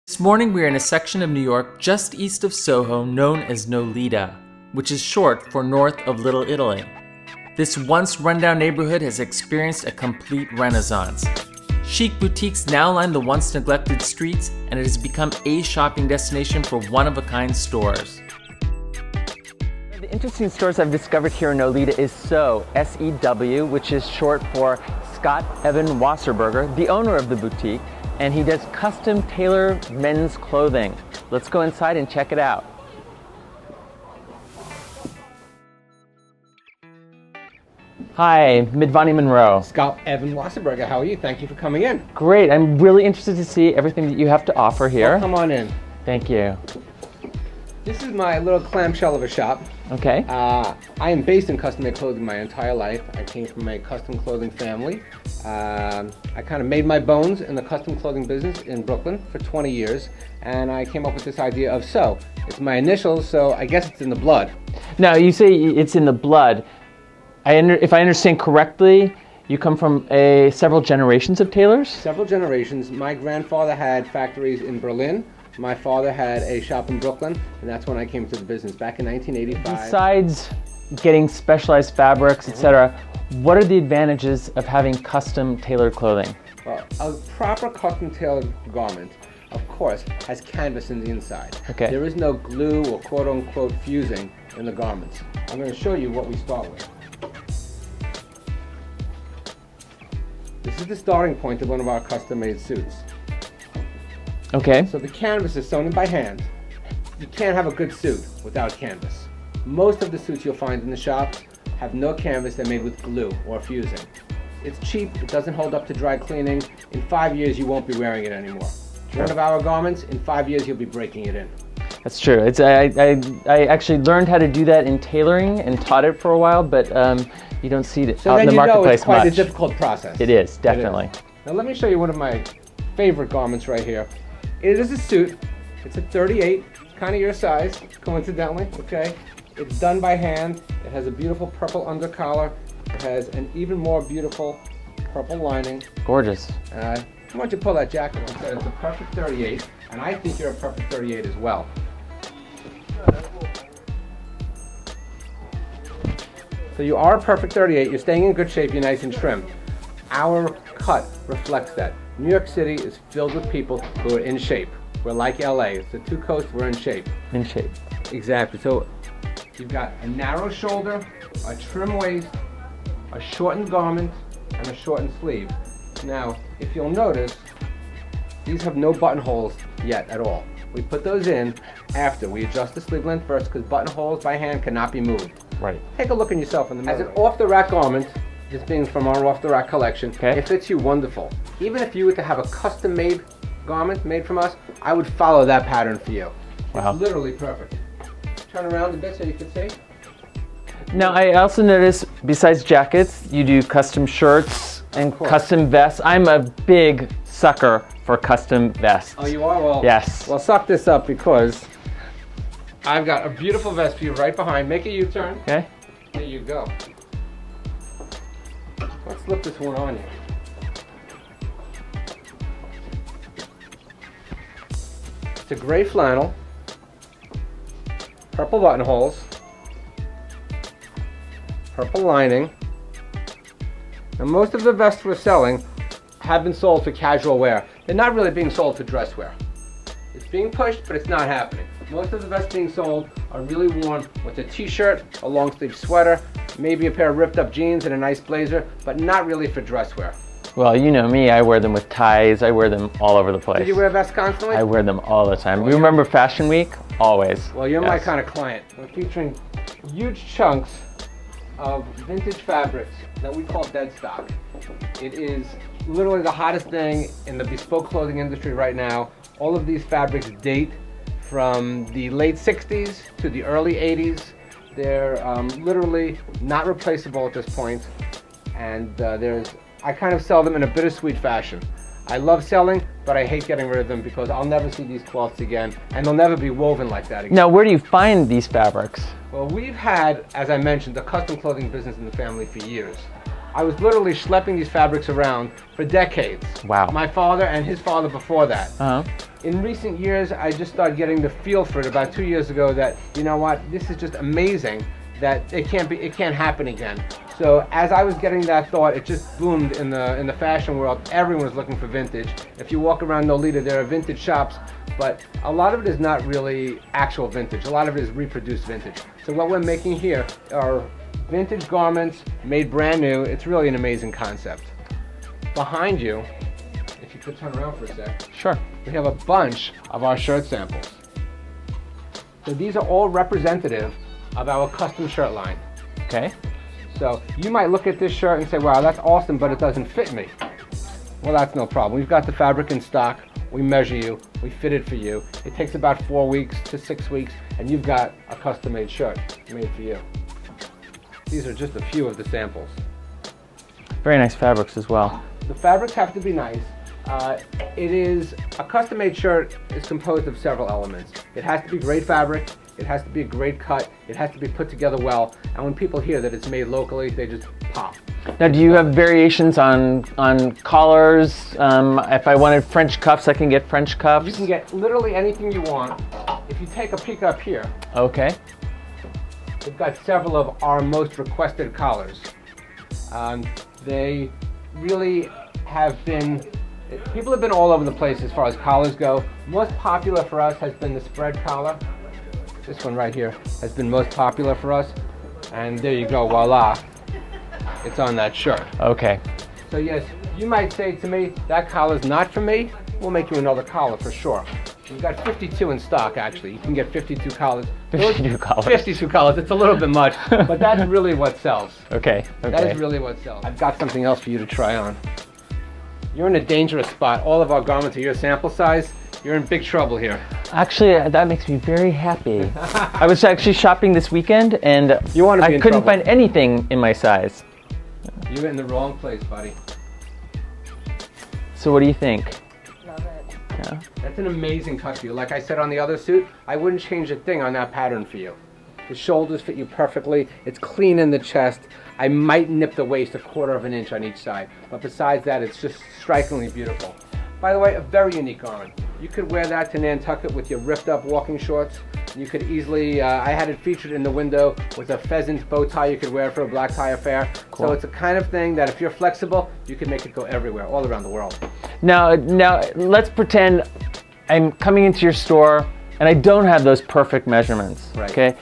This morning we are in a section of New York just east of Soho known as Nolita, which is short for North of Little Italy. This once rundown neighborhood has experienced a complete renaissance. Chic boutiques now line the once neglected streets, and it has become a shopping destination for one-of-a-kind stores. The interesting stores I've discovered here in Nolita is SEW, S-E-W, which is short for Scott Evan Wasserberger, the owner of the boutique, and he does custom tailor men's clothing. Let's go inside and check it out. Hi, Mdivani Monroe. Scott Evan Wasserberger, how are you? Thank you for coming in. Great, I'm really interested to see everything that you have to offer here. Well, come on in. Thank you. This is my little clamshell of a shop. Okay. I am based in custom-made clothing my entire life. I came from a custom clothing family. I kind of made my bones in the custom clothing business in Brooklyn for 20 years, and I came up with this idea of SEW. It's my initials, so I guess it's in the blood. Now, you say it's in the blood. If I understand correctly, you come from several generations of tailors? Several generations. My grandfather had factories in Berlin. My father had a shop in Brooklyn, and that's when I came to the business back in 1985. Besides getting specialized fabrics, etc., what are the advantages of having custom tailored clothing? Well, a proper custom tailored garment, of course, has canvas in the inside. Okay. There is no glue or quote-unquote fusing in the garments. I'm going to show you what we start with. This is the starting point of one of our custom-made suits. Okay. So the canvas is sewn in by hand. You can't have a good suit without canvas. Most of the suits you'll find in the shop have no canvas. They're made with glue or fusing. It's cheap, it doesn't hold up to dry cleaning. In 5 years you won't be wearing it anymore. Sure. One of our garments, in 5 years you'll be breaking it in. That's true. I actually learned how to do that in tailoring and taught it for a while, but you don't see it out in the marketplace it's quite much. a difficult process. It is, definitely. It is. Now let me show you one of my favorite garments right here. It is a suit. It's a 38, kind of your size, coincidentally, okay? It's done by hand. It has a beautiful purple undercollar. It has an even more beautiful purple lining. Gorgeous. Why don't you pull that jacket on? It's a perfect 38, and I think you're a perfect 38 as well. So you are a perfect 38. You're staying in good shape. You're nice and trim. Our cut reflects that. New York City is filled with people who are in shape. We're like LA. It's the two coasts. We're in shape. In shape. Exactly. So you've got a narrow shoulder, a trim waist, a shortened garment, and a shortened sleeve. Now, if you'll notice, these have no buttonholes yet at all. We put those in after. We adjust the sleeve length first because buttonholes by hand cannot be moved. Right. Take a look at yourself in the mirror. As an off-the-rack garment, this being from our off-the-rack collection, it fits you wonderful. Even if you were to have a custom-made garment made from us, I would follow that pattern for you. Wow. It's literally perfect. Turn around a bit so you can see. Now, I also noticed, besides jackets, you do custom shirts and custom vests. I'm a big sucker for custom vests. Oh, you are? Well, yes. Well, suck this up because I've got a beautiful vest for you right behind. Make a U-turn. Okay. There you go. Let's slip this one on you. It's a gray flannel, purple buttonholes, purple lining. Now most of the vests we're selling have been sold for casual wear. They're not really being sold for dress wear. It's being pushed, but it's not happening. Most of the vests being sold are really worn with a t-shirt, a long sleeve sweater, maybe a pair of ripped up jeans and a nice blazer, but not really for dress wear. Well, you know me, I wear them with ties, I wear them all over the place. Did you wear vests constantly? I wear them all the time. Well, remember Fashion Week? Always. Well, you're my kind of client. We're featuring huge chunks of vintage fabrics that we call dead stock. It is literally the hottest thing in the bespoke clothing industry right now. All of these fabrics date from the late 60s to the early 80s. They're literally not replaceable at this point, and I kind of sell them in a bittersweet fashion. I love selling, but I hate getting rid of them because I'll never see these cloths again, and they'll never be woven like that again. Now, where do you find these fabrics? Well, we've had, as I mentioned, the custom clothing business in the family for years. I was literally schlepping these fabrics around for decades. Wow. My father and his father before that. Uh-huh. In recent years, I just started getting the feel for it about 2 years ago that, you know what, this is just amazing, that it can't happen again. So as I was getting that thought, it just boomed in the fashion world. Everyone was looking for vintage. If you walk around Nolita, there are vintage shops, but a lot of it is not really actual vintage. A lot of it is reproduced vintage. So what we're making here are vintage garments made brand new. It's really an amazing concept. Behind you, if you could turn around for a sec. Sure. We have a bunch of our shirt samples. So these are all representative of our custom shirt line. Okay. So you might look at this shirt and say, wow, that's awesome, but it doesn't fit me. Well, that's no problem. We've got the fabric in stock. We measure you. We fit it for you. It takes about 4 weeks to 6 weeks, and you've got a custom-made shirt made for you. These are just a few of the samples. Very nice fabrics as well. The fabrics have to be nice. It is a custom-made shirt is composed of several elements. It has to be great fabric. It has to be a great cut. It has to be put together well. And when people hear that it's made locally, they just pop. Now, do you have variations on collars? If I wanted French cuffs, I can get French cuffs? You can get literally anything you want. If you take a peek up here, okay. we've got several of our most requested collars. They really have been, people have been all over the place as far as collars go. Most popular for us has been the spread collar. This one right here has been most popular for us. And there you go, voila. It's on that shirt. Okay. So yes, you might say to me, that collar's not for me. We'll make you another collar for sure. We've got 52 in stock, actually. You can get 52 collars. 52 collars. 52 collars. It's a little bit much, but that's really what sells. Okay. That is really what sells. I've got something else for you to try on. You're in a dangerous spot. All of our garments are your sample size. You're in big trouble here. Actually, that makes me very happy. I was actually shopping this weekend, and I couldn't find anything in my size. You're in the wrong place, buddy. So what do you think? Love it. Yeah. That's an amazing cut for you. Like I said on the other suit, I wouldn't change a thing on that pattern for you. The shoulders fit you perfectly. It's clean in the chest. I might nip the waist 1/4 of an inch on each side, but besides that, it's just strikingly beautiful. By the way, a very unique garment. You could wear that to Nantucket with your ripped up walking shorts. You could easily, I had it featured in the window with a pheasant bow tie you could wear for a black tie affair. Cool. So it's a kind of thing that if you're flexible, you can make it go everywhere, all around the world. Now let's pretend I'm coming into your store and I don't have those perfect measurements, right. Okay?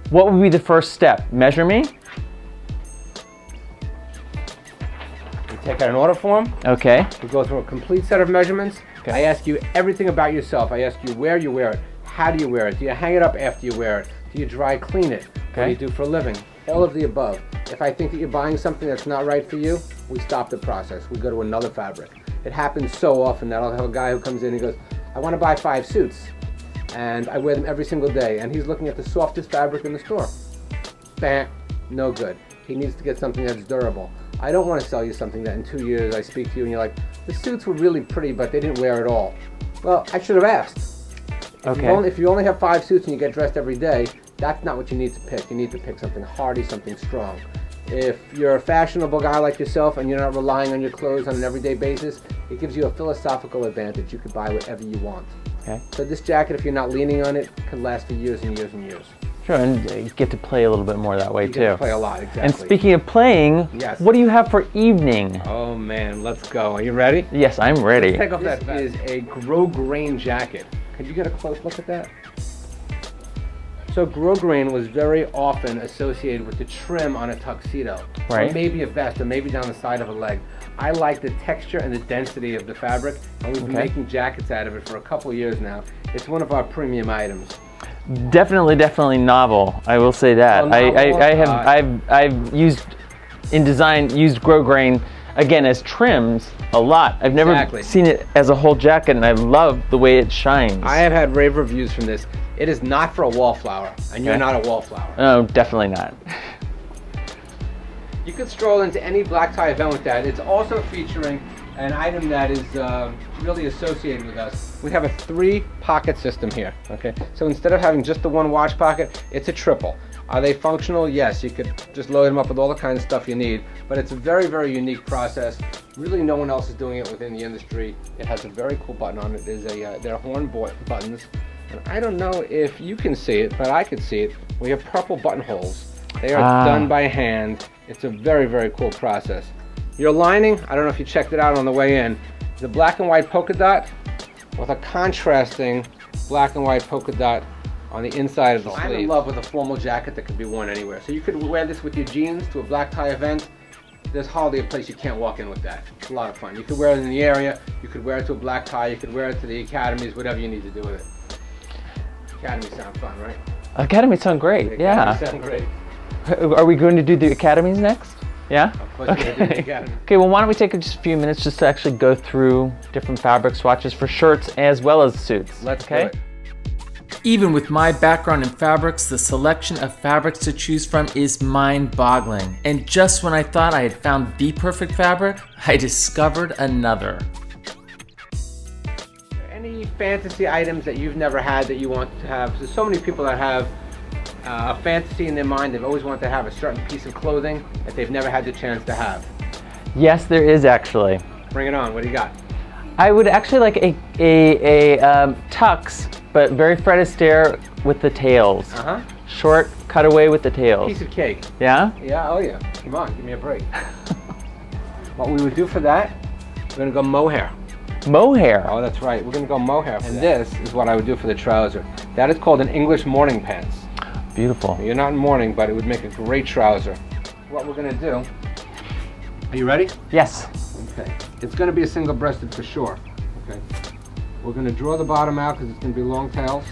What would be the first step? Measure me? Take out an order form. Okay. We go through a complete set of measurements. Okay. I ask you everything about yourself. I ask you where you wear it, how do you wear it, do you hang it up after you wear it, do you dry clean it, what do you do for a living, all of the above. If I think that you're buying something that's not right for you, we stop the process. We go to another fabric. It happens so often that I'll have a guy who comes in and goes, I want to buy 5 suits, and I wear them every single day, and he's looking at the softest fabric in the store. Bam, no good. He needs to get something that's durable. I don't want to sell you something that in 2 years I speak to you and you're like, the suits were really pretty, but they didn't wear it all. Well, I should have asked. If you only have 5 suits and you get dressed every day, that's not what you need to pick. You need to pick something hardy, something strong. If you're a fashionable guy like yourself and you're not relying on your clothes on an everyday basis, it gives you a philosophical advantage. You could buy whatever you want. Okay. So this jacket, if you're not leaning on it, can last for years and years and years. Sure, and you get to play a little bit more that way too. You get to play a lot, exactly. And speaking of playing, yes. What do you have for evening? Oh man, let's go. Are you ready? Yes, I'm ready. Let's take off that vest. This is a grosgrain jacket. Could you get a close look at that? So grosgrain was very often associated with the trim on a tuxedo. Right. Or maybe a vest, or maybe down the side of a leg. I like the texture and the density of the fabric, and we've been making jackets out of it for a couple years now. It's one of our premium items. Definitely novel. I will say that. I've used in design grosgrain again as trims a lot. I've never seen it as a whole jacket, and I love the way it shines. I have had rave reviews from this. It is not for a wallflower, and you're not a wallflower. No, definitely not. You could stroll into any black tie event with that. It's also featuring an item that is really associated with us. We have a 3-pocket system here, okay? So instead of having just the one watch pocket, it's a triple. Are they functional? Yes, you could just load them up with all the kind of stuff you need, but it's a very, very unique process. Really no one else is doing it within the industry. It has a very cool button on it. They're horn buttons, and I don't know if you can see it, but I could see it. We have purple buttonholes. They are done by hand. It's a very, very cool process. Your lining, I don't know if you checked it out on the way in, the black and white polka dot with a contrasting black and white polka dot on the inside of the sleeve. I'm in love with a formal jacket that could be worn anywhere. So you could wear this with your jeans to a black tie event. There's hardly a place you can't walk in with that. It's a lot of fun. You could wear it in the area, you could wear it to a black tie, you could wear it to the academies, whatever you need to do with it. Academies sound fun, right? Academies sound great, yeah. Academies sound great. Are we going to do the academies next? Yeah? Of course we're going to do the academy. Okay, well why don't we take just a few minutes just to actually go through different fabric swatches for shirts as well as suits. Let's do it. Even with my background in fabrics, the selection of fabrics to choose from is mind-boggling. And just when I thought I had found the perfect fabric, I discovered another. Any fantasy items that you've never had that you want to have? There's so many people that have a fantasy in their mind. They've always wanted to have a certain piece of clothing that they've never had the chance to have. Yes, there is actually. Bring it on. What do you got? I would actually like a tux, but very Fred Astaire with the tails. Short cutaway with the tails. Piece of cake. Yeah? Yeah, oh yeah. Come on, give me a break. What we would do for that, we're gonna go mohair. Mohair? Oh, that's right. We're gonna go mohair. And this is what I would do for the trouser. That is called an English morning pants. Beautiful. You're not in morning, but it would make a great trouser. What we're gonna do, are you ready? Yes. Okay. It's gonna be a single-breasted for sure. Okay. We're gonna draw the bottom out because it's gonna be long tails.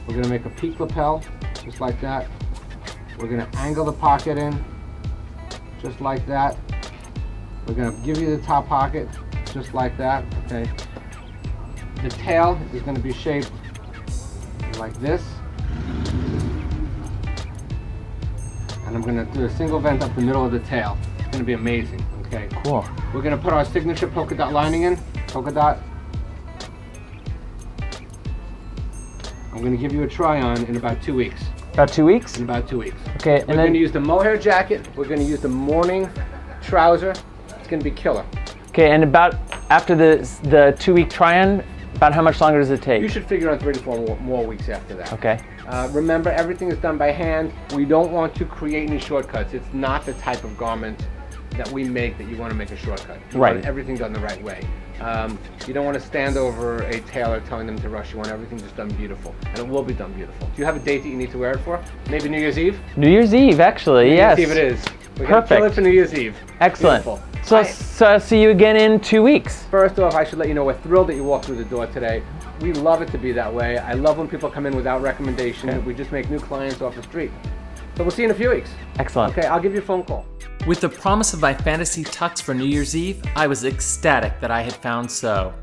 We're gonna make a peak lapel, just like that. We're gonna angle the pocket in, just like that. We're gonna give you the top pocket, just like that, okay? The tail is gonna be shaped like this. And I'm gonna do a single vent up the middle of the tail. It's gonna be amazing, okay? Cool. We're gonna put our signature polka dot lining in, polka dot. I'm gonna give you a try on in about 2 weeks. About 2 weeks? In about 2 weeks. Okay, We're gonna use the mohair jacket. We're gonna use the morning trouser. It's gonna be killer. Okay, and about after the 2 week try-on, about how much longer does it take? You should figure on 3 to 4 more weeks after that. Okay. Remember, everything is done by hand. We don't want to create any shortcuts. It's not the type of garment that we make that you want to make a shortcut. You want everything done the right way. You don't want to stand over a tailor telling them to rush. You want everything just done beautiful, and it will be done beautiful. Do you have a date that you need to wear it for? Maybe New Year's Eve? New Year's Eve, actually, yes. New Year's Eve it is. We're Perfect. Gonna kill it for New Year's Eve. Excellent. Beautiful. So I'll see you again in 2 weeks. First off, I should let you know we're thrilled that you walked through the door today. We love it to be that way. I love when people come in without recommendation. Okay. We just make new clients off the street. So we'll see you in a few weeks. Excellent. Okay, I'll give you a phone call. With the promise of my fantasy tux for New Year's Eve, I was ecstatic that I had found SEW.